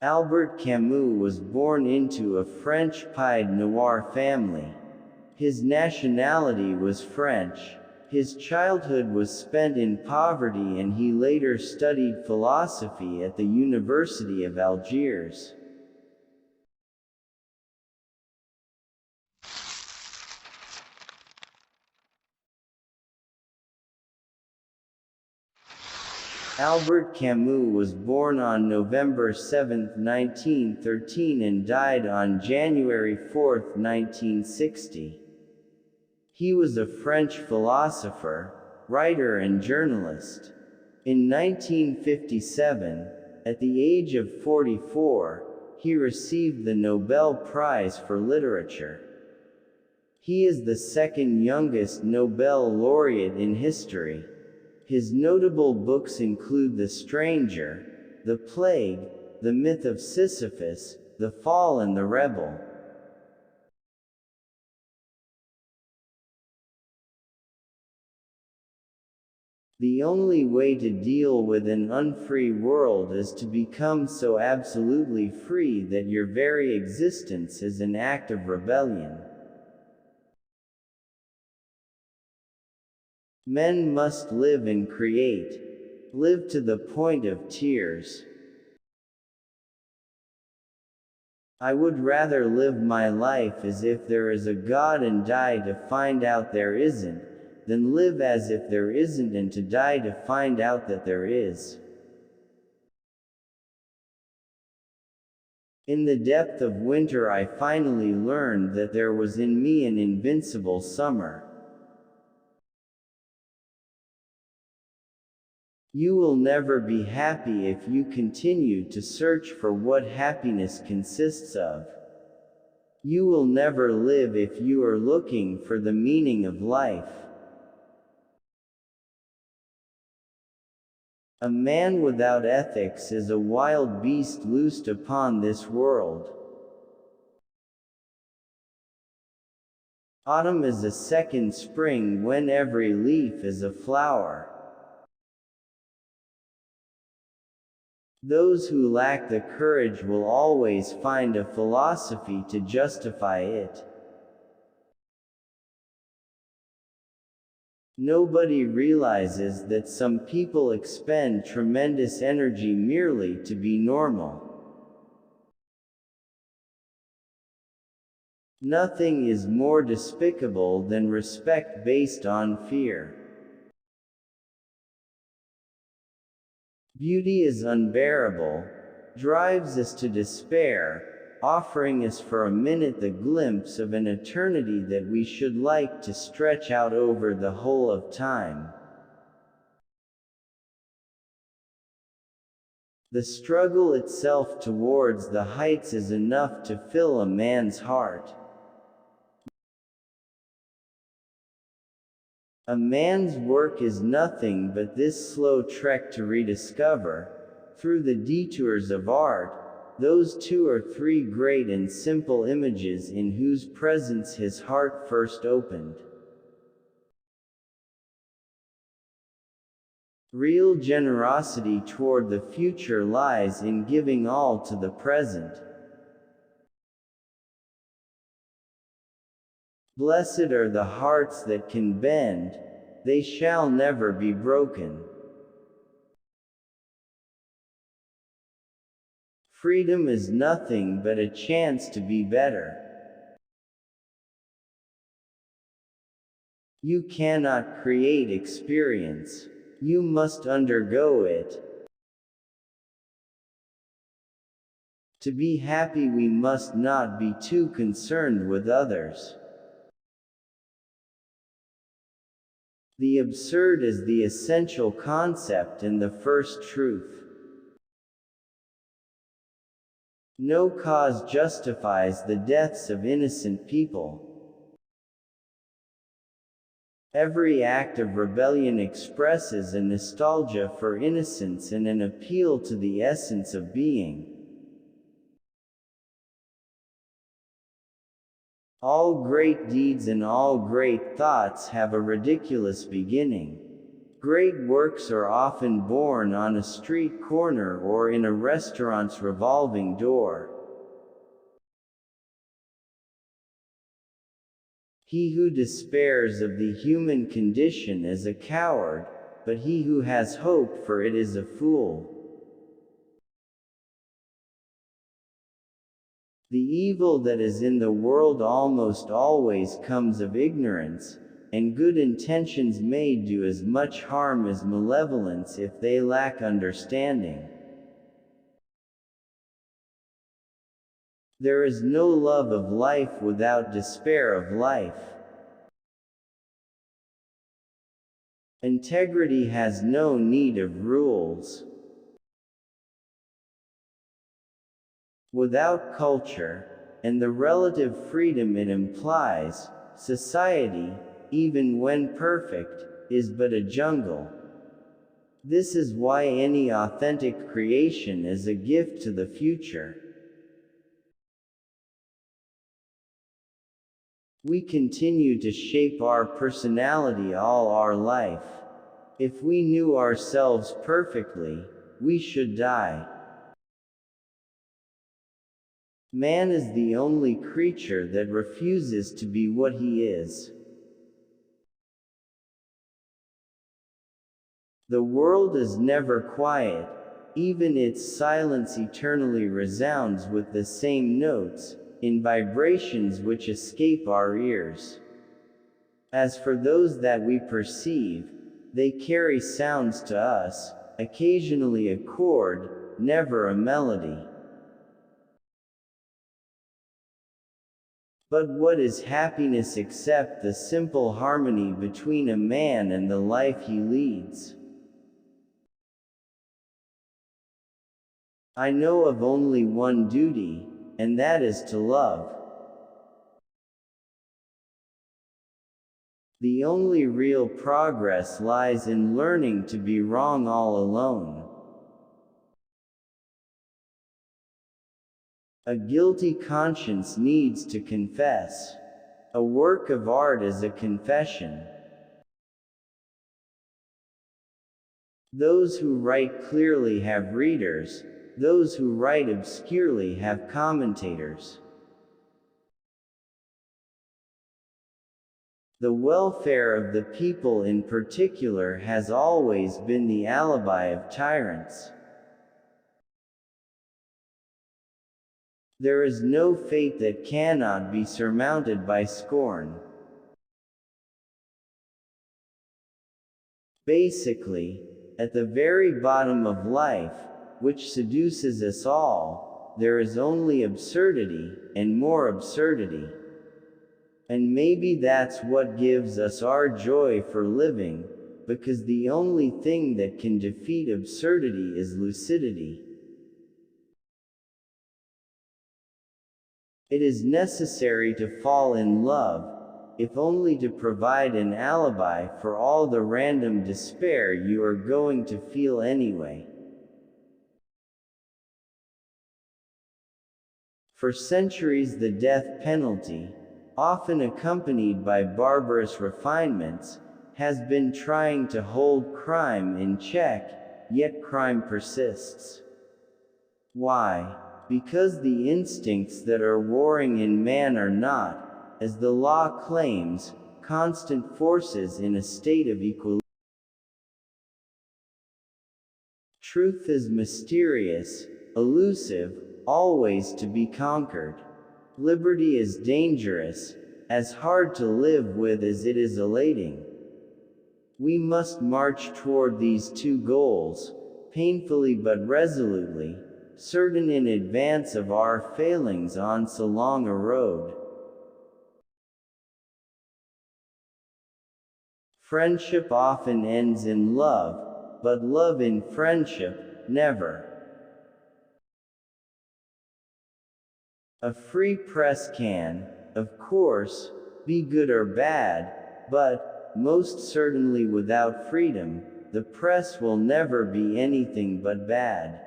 Albert Camus was born into a French Pied Noir family. His nationality was French. His childhood was spent in poverty and he later studied philosophy at the University of Algiers. Albert Camus was born on November 7, 1913 and died on January 4, 1960. He was a French philosopher, writer and journalist. In 1957, at the age of 44, he received the Nobel Prize for Literature. He is the second youngest Nobel laureate in history. His notable books include The Stranger, The Plague, The Myth of Sisyphus, The Fall and the Rebel. The only way to deal with an unfree world is to become so absolutely free that your very existence is an act of rebellion. Men must live and create. Live to the point of tears. I would rather live my life as if there is a God and die to find out there isn't, than live as if there isn't and to die to find out that there is. In the depth of winter I finally learned that there was in me an invincible summer. You will never be happy if you continue to search for what happiness consists of. You will never live if you are looking for the meaning of life. A man without ethics is a wild beast loosed upon this world. Autumn is a second spring when every leaf is a flower. Those who lack the courage will always find a philosophy to justify it. Nobody realizes that some people expend tremendous energy merely to be normal. Nothing is more despicable than respect based on fear. Beauty is unbearable, drives us to despair, offering us for a minute the glimpse of an eternity that we should like to stretch out over the whole of time. The struggle itself towards the heights is enough to fill a man's heart. A man's work is nothing but this slow trek to rediscover, through the detours of art, those 2 or 3 great and simple images in whose presence his heart first opened. Real generosity toward the future lies in giving all to the present. Blessed are the hearts that can bend, they shall never be broken. Freedom is nothing but a chance to be better. You cannot create experience. You must undergo it. To be happy we must not be too concerned with others. The absurd is the essential concept and the first truth. No cause justifies the deaths of innocent people. Every act of rebellion expresses a nostalgia for innocence and an appeal to the essence of being. All great deeds and all great thoughts have a ridiculous beginning. Great works are often born on a street corner or in a restaurant's revolving door. He who despairs of the human condition is a coward, but he who has hope for it is a fool. The evil that is in the world almost always comes of ignorance, and good intentions may do as much harm as malevolence if they lack understanding. There is no love of life without despair of life. Integrity has no need of rules. Without culture, and the relative freedom it implies, society, even when perfect, is but a jungle. This is why any authentic creation is a gift to the future. We continue to shape our personality all our life. If we knew ourselves perfectly, we should die. Man is the only creature that refuses to be what he is. The world is never quiet, even its silence eternally resounds with the same notes, in vibrations which escape our ears. As for those that we perceive, they carry sounds to us, occasionally a chord, never a melody. But what is happiness except the simple harmony between a man and the life he leads? I know of only one duty, and that is to love. The only real progress lies in learning to be wrong all alone. A guilty conscience needs to confess. A work of art is a confession. Those who write clearly have readers, those who write obscurely have commentators. The welfare of the people in particular has always been the alibi of tyrants. There is no fate that cannot be surmounted by scorn. Basically, at the very bottom of life, which seduces us all, there is only absurdity, and more absurdity. And maybe that's what gives us our joy for living, because the only thing that can defeat absurdity is lucidity. It is necessary to fall in love, if only to provide an alibi for all the random despair you are going to feel anyway. For centuries the death penalty, often accompanied by barbarous refinements, has been trying to hold crime in check, yet crime persists. Why? Because the instincts that are warring in man are not, as the law claims, constant forces in a state of equilibrium. Truth is mysterious, elusive, always to be conquered. Liberty is dangerous, as hard to live with as it is elating. We must march toward these two goals, painfully but resolutely, certain in advance of our failings on so long a road. Friendship often ends in love, but love in friendship, never. A free press can, of course, be good or bad, but, most certainly without freedom, the press will never be anything but bad.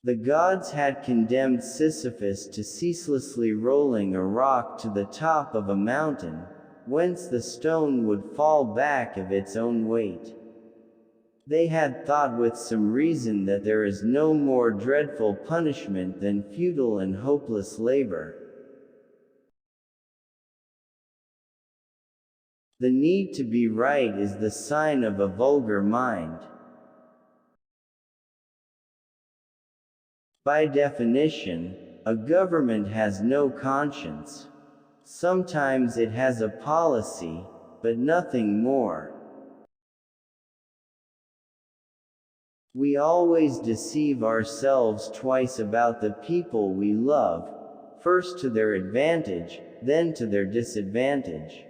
The gods had condemned Sisyphus to ceaselessly rolling a rock to the top of a mountain, whence the stone would fall back of its own weight. They had thought with some reason that there is no more dreadful punishment than futile and hopeless labor. The need to be right is the sign of a vulgar mind. By definition, a government has no conscience. Sometimes it has a policy, but nothing more. We always deceive ourselves twice about the people we love, first to their advantage, then to their disadvantage.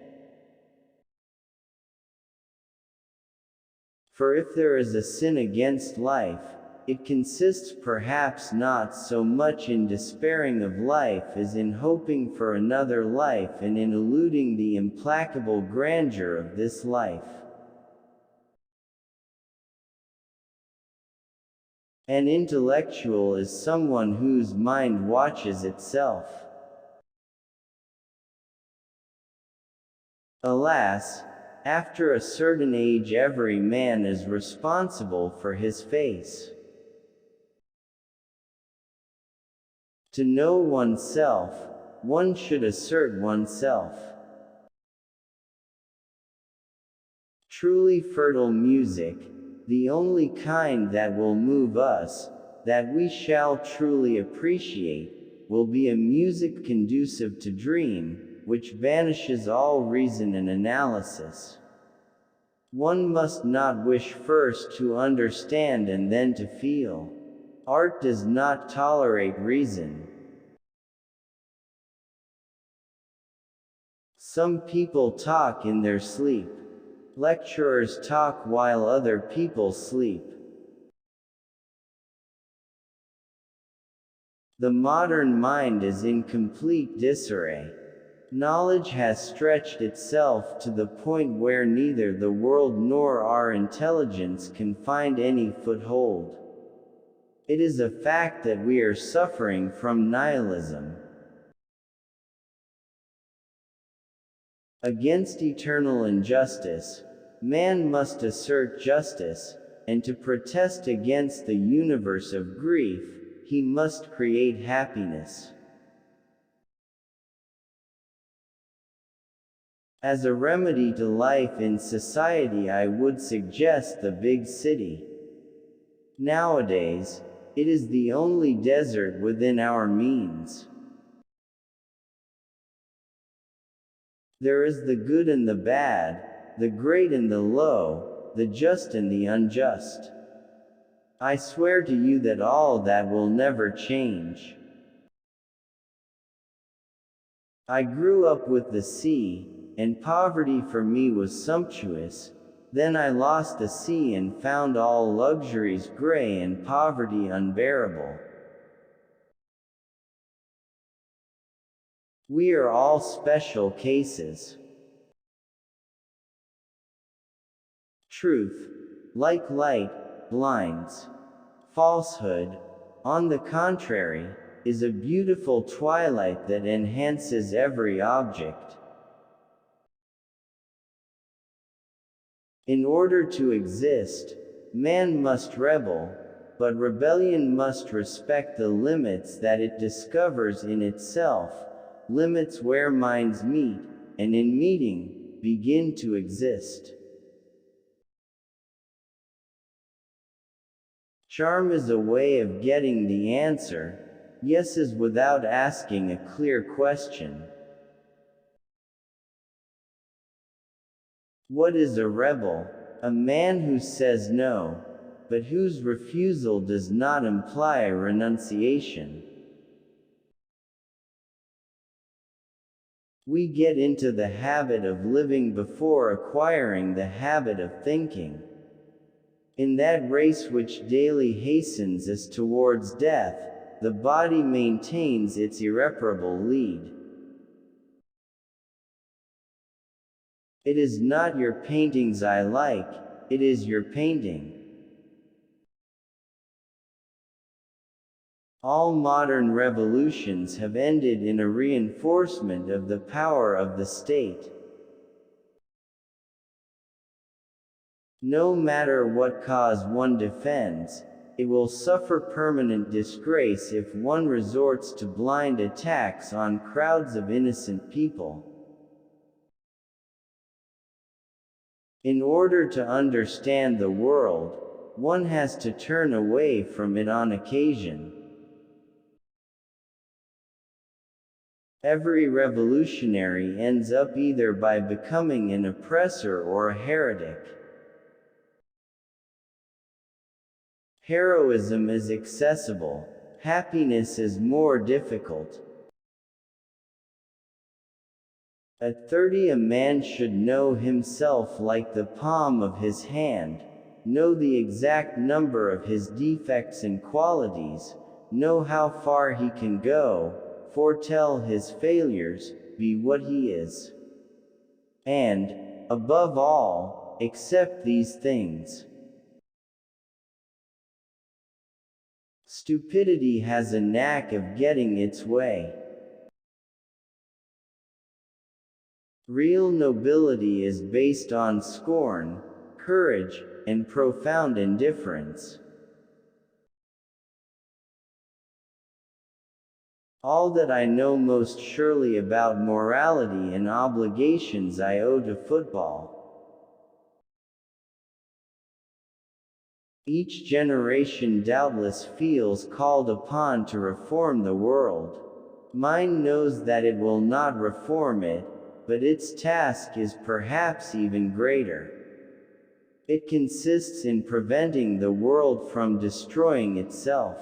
For if there is a sin against life, it consists perhaps not so much in despairing of life as in hoping for another life and in eluding the implacable grandeur of this life. An intellectual is someone whose mind watches itself. Alas, after a certain age every man is responsible for his face. To know oneself, one should assert oneself. Truly fertile music, the only kind that will move us, that we shall truly appreciate, will be a music conducive to dream, which banishes all reason and analysis. One must not wish first to understand and then to feel. Art does not tolerate reason. Some people talk in their sleep. Lecturers talk while other people sleep. The modern mind is in complete disarray. Knowledge has stretched itself to the point where neither the world nor our intelligence can find any foothold. It is a fact that we are suffering from nihilism. Against eternal injustice, man must assert justice, and to protest against the universe of grief, he must create happiness. As a remedy to life in society, I would suggest the big city. Nowadays, it is the only desert within our means. There is the good and the bad, the great and the low, the just and the unjust. I swear to you that all that will never change. I grew up with the sea, and poverty for me was sumptuous. Then I lost the sea and found all luxuries gray and poverty unbearable. We are all special cases. Truth, like light, blinds. Falsehood, on the contrary, is a beautiful twilight that enhances every object. In order to exist, man must rebel, but rebellion must respect the limits that it discovers in itself, limits where minds meet, and in meeting, begin to exist. Charm is a way of getting the answer, yes is without asking a clear question. What is a rebel? A man who says no, but whose refusal does not imply a renunciation. We get into the habit of living before acquiring the habit of thinking. In that race which daily hastens us towards death, the body maintains its irreparable lead. It is not your paintings I like, it is your painting. All modern revolutions have ended in a reinforcement of the power of the state. No matter what cause one defends, it will suffer permanent disgrace if one resorts to blind attacks on crowds of innocent people. In order to understand the world, one has to turn away from it on occasion. Every revolutionary ends up either by becoming an oppressor or a heretic. Heroism is accessible. Happiness is more difficult. At 30 a man should know himself like the palm of his hand, know the exact number of his defects and qualities, know how far he can go, foretell his failures, be what he is. And, above all, accept these things. Stupidity has a knack of getting its way. Real nobility is based on scorn, courage, and profound indifference. All that I know most surely about morality and obligations I owe to football. Each generation doubtless feels called upon to reform the world. Mine knows that it will not reform it, but its task is perhaps even greater. It consists in preventing the world from destroying itself.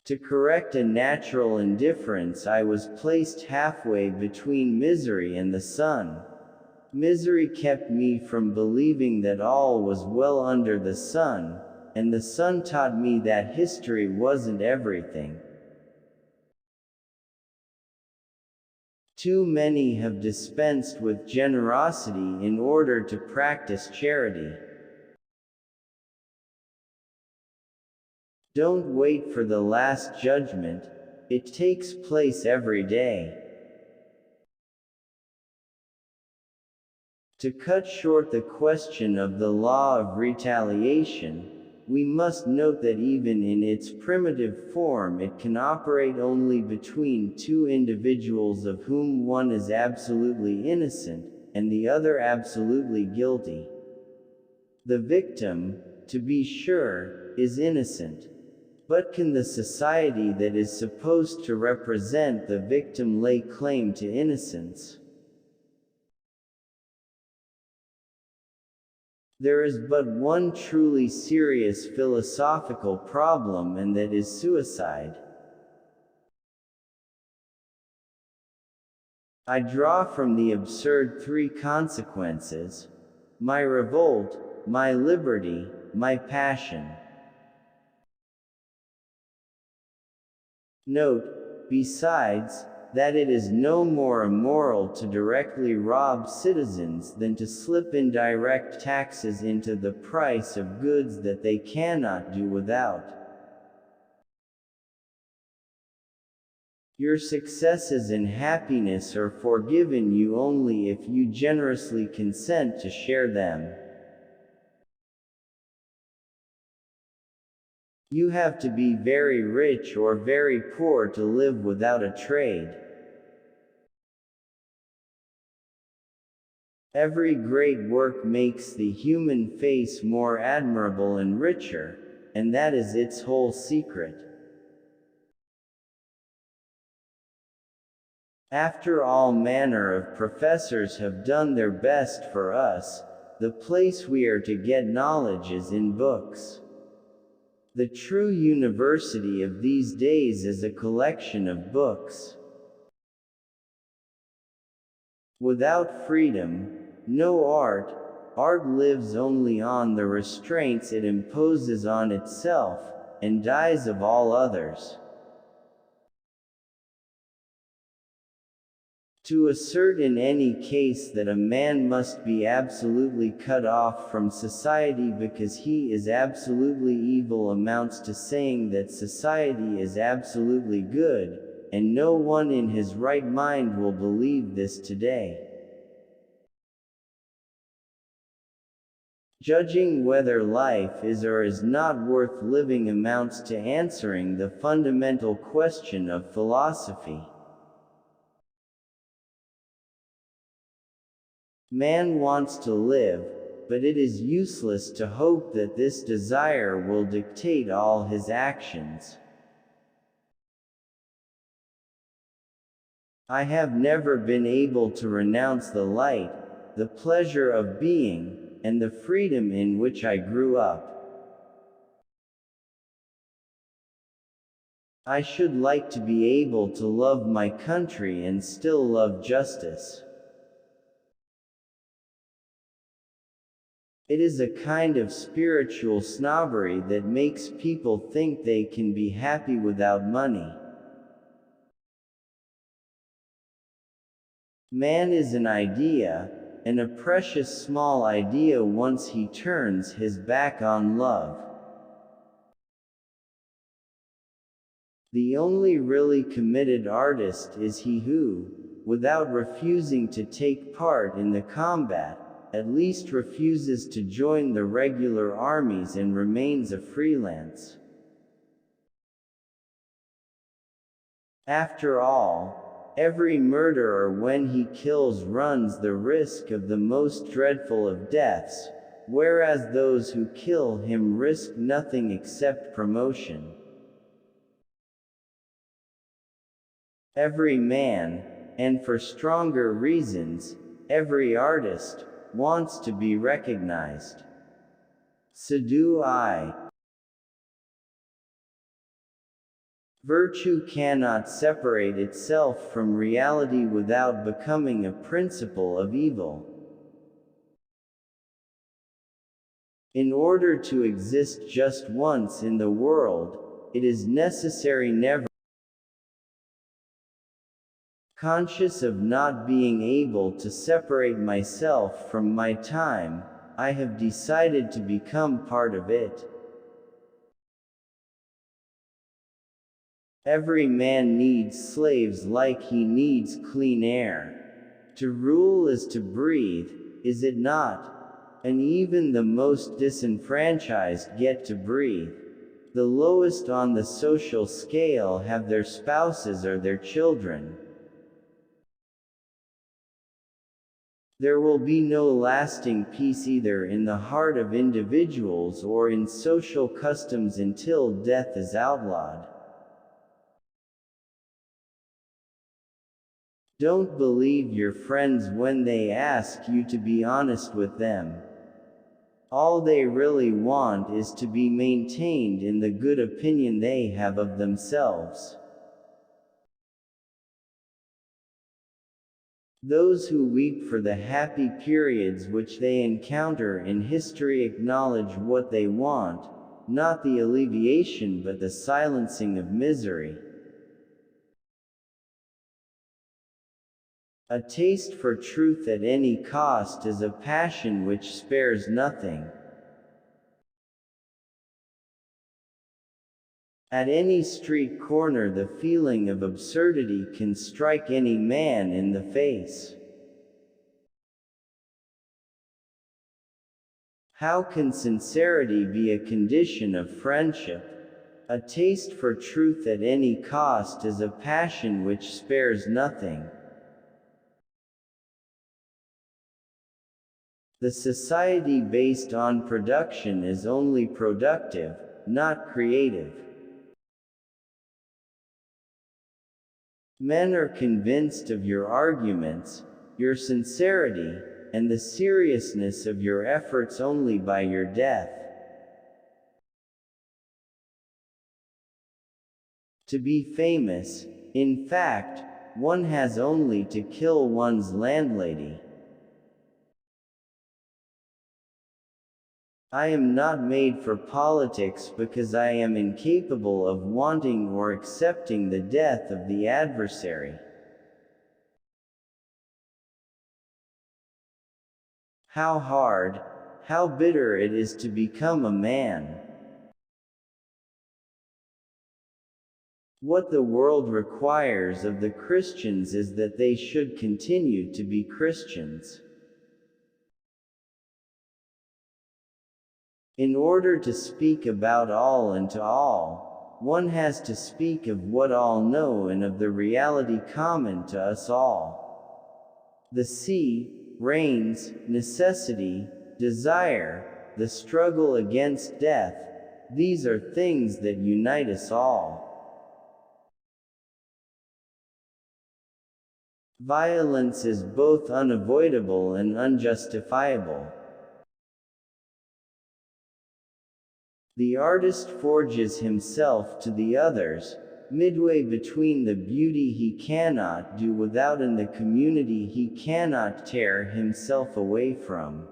To correct a natural indifference I was placed halfway between misery and the sun. Misery kept me from believing that all was well under the sun, and the sun taught me that history wasn't everything. Too many have dispensed with generosity in order to practice charity. Don't wait for the last judgment, it takes place every day. To cut short the question of the law of retaliation, we must note that even in its primitive form it can operate only between two individuals of whom one is absolutely innocent, and the other absolutely guilty. The victim, to be sure, is innocent. But can the society that is supposed to represent the victim lay claim to innocence? There is but one truly serious philosophical problem, and that is suicide. I draw from the absurd three consequences: my revolt, my liberty, my passion. Note, besides, that it is no more immoral to directly rob citizens than to slip indirect taxes into the price of goods that they cannot do without. Your successes and happiness are forgiven you only if you generously consent to share them. You have to be very rich or very poor to live without a trade. Every great work makes the human face more admirable and richer, and that is its whole secret. After all manner of professors have done their best for us, the place we are to get knowledge is in books. The true university of these days is a collection of books. Without freedom, no art. Art lives only on the restraints it imposes on itself, and dies of all others. To assert in any case that a man must be absolutely cut off from society because he is absolutely evil amounts to saying that society is absolutely good, and no one in his right mind will believe this today. Judging whether life is or is not worth living amounts to answering the fundamental question of philosophy. Man wants to live, but it is useless to hope that this desire will dictate all his actions. I have never been able to renounce the light, the pleasure of being, and the freedom in which I grew up. I should like to be able to love my country and still love justice. It is a kind of spiritual snobbery that makes people think they can be happy without money. Man is an idea, and a precious small idea once he turns his back on love. The only really committed artist is he who, without refusing to take part in the combat, at least refuses to join the regular armies and remains a freelance. After all, every murderer when he kills runs the risk of the most dreadful of deaths, whereas those who kill him risk nothing except promotion. Every man, and for stronger reasons, every artist, wants to be recognized. So do I. Virtue cannot separate itself from reality without becoming a principle of evil. In order to exist just once in the world, it is necessary never. Conscious of not being able to separate myself from my time, I have decided to become part of it. Every man needs slaves like he needs clean air. To rule is to breathe, is it not? And even the most disenfranchised get to breathe. The lowest on the social scale have their spouses or their children. There will be no lasting peace either in the heart of individuals or in social customs until death is outlawed. Don't believe your friends when they ask you to be honest with them. All they really want is to be maintained in the good opinion they have of themselves. Those who weep for the happy periods which they encounter in history acknowledge what they want, not the alleviation but the silencing of misery. A taste for truth at any cost is a passion which spares nothing. At any street corner the feeling of absurdity can strike any man in the face. How can sincerity be a condition of friendship? A taste for truth at any cost is a passion which spares nothing. The society based on production is only productive, not creative. Men are convinced of your arguments, your sincerity, and the seriousness of your efforts only by your death. To be famous, in fact, one has only to kill one's landlady. I am not made for politics because I am incapable of wanting or accepting the death of the adversary. How hard, how bitter it is to become a man. What the world requires of the Christians is that they should continue to be Christians. In order to speak about all and to all, one has to speak of what all know and of the reality common to us all. The sea, rains, necessity, desire, the struggle against death, these are things that unite us all. Violence is both unavoidable and unjustifiable. The artist forges himself to the others, midway between the beauty he cannot do without and the community he cannot tear himself away from.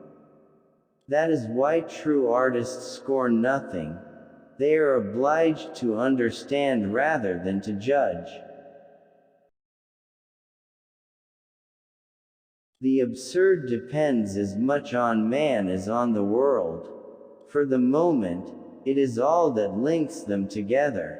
That is why true artists scorn nothing. They are obliged to understand rather than to judge. The absurd depends as much on man as on the world. For the moment, it is all that links them together.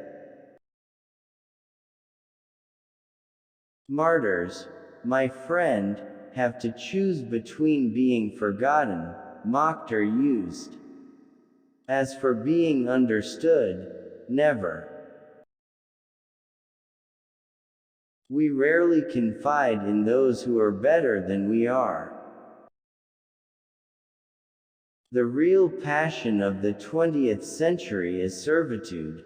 Martyrs, my friend, have to choose between being forgotten, mocked or used. As for being understood, never. We rarely confide in those who are better than we are. The real passion of the 20th century is servitude.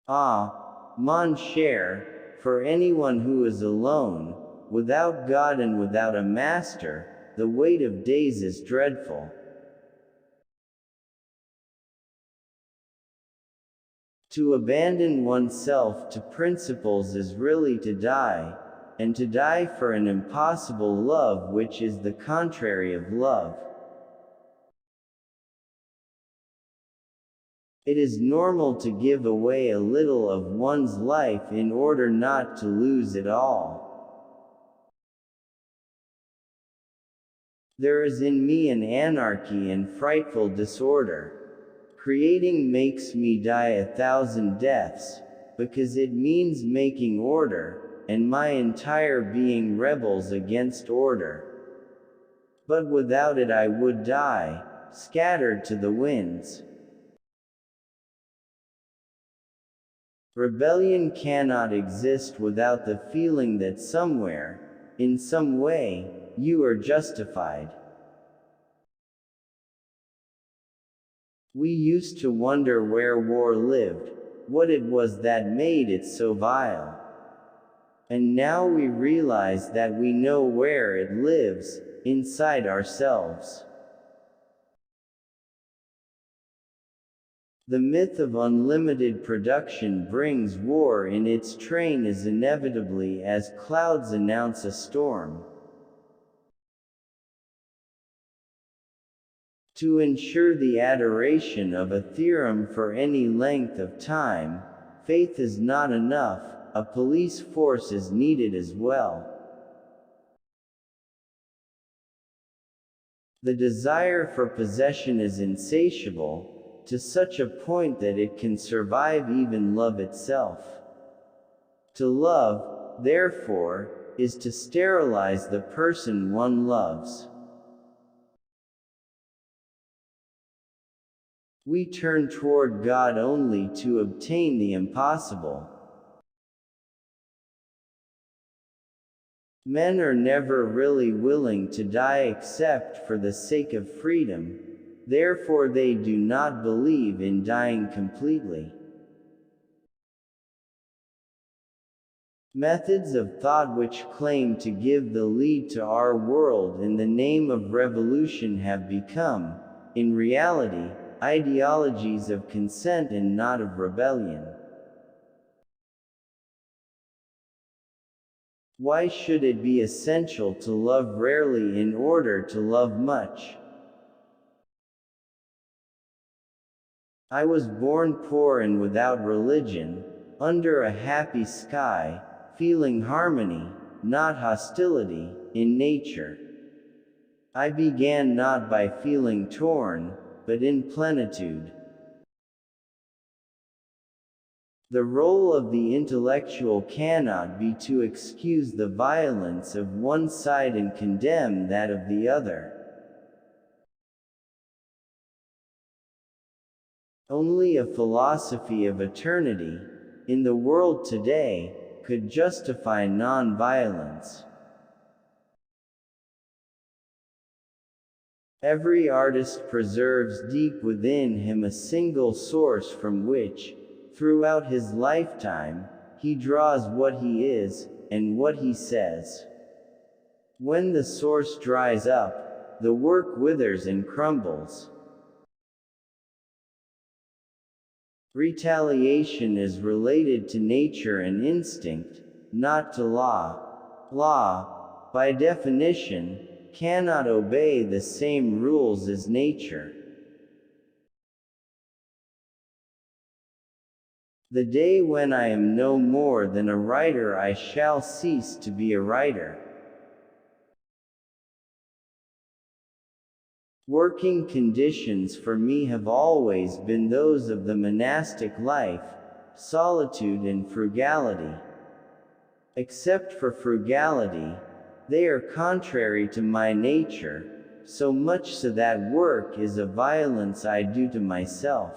Ah, mon cher, for anyone who is alone, without God and without a master, the weight of days is dreadful. To abandon oneself to principles is really to die, and to die for an impossible love which is the contrary of love. It is normal to give away a little of one's life in order not to lose it all. There is in me an anarchy and frightful disorder. Creating makes me die 1,000 deaths, because it means making order, and my entire being rebels against order. But without it I would die, scattered to the winds. Rebellion cannot exist without the feeling that somewhere, in some way, you are justified. We used to wonder where war lived, what it was that made it so vile. And now we realize that we know where it lives, inside ourselves. The myth of unlimited production brings war in its train as inevitably as clouds announce a storm. To ensure the adoration of a theorem for any length of time, faith is not enough, a police force is needed as well. The desire for possession is insatiable, to such a point that it can survive even love itself. To love, therefore, is to sterilize the person one loves. We turn toward God only to obtain the impossible. Men are never really willing to die except for the sake of freedom, therefore they do not believe in dying completely. Methods of thought which claim to give the lead to our world in the name of revolution have become, in reality, ideologies of consent and not of rebellion. Why should it be essential to love rarely in order to love much? I was born poor and without religion, under a happy sky, feeling harmony, not hostility, in nature. I began not by feeling torn, but in plenitude. The role of the intellectual cannot be to excuse the violence of one side and condemn that of the other. Only a philosophy of eternity, in the world today, could justify non-violence. Every artist preserves deep within him a single source from which, throughout his lifetime, he draws what he is, and what he says. When the source dries up, the work withers and crumbles. Retaliation is related to nature and instinct, not to law. Law, by definition, cannot obey the same rules as nature. The day when I am no more than a writer, I shall cease to be a writer. Working conditions for me have always been those of the monastic life, solitude and frugality. Except for frugality, they are contrary to my nature, so much so that work is a violence I do to myself.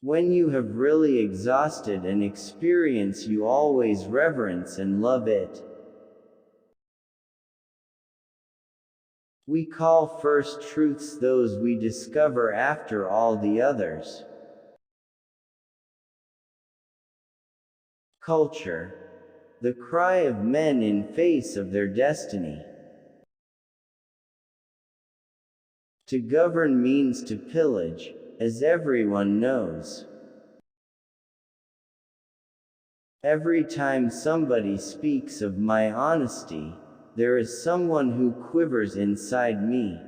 When you have really exhausted an experience, you always reverence and love it. We call first truths those we discover after all the others. Culture. The cry of men in face of their destiny. To govern means to pillage, as everyone knows. Every time somebody speaks of my honesty, there is someone who quivers inside me.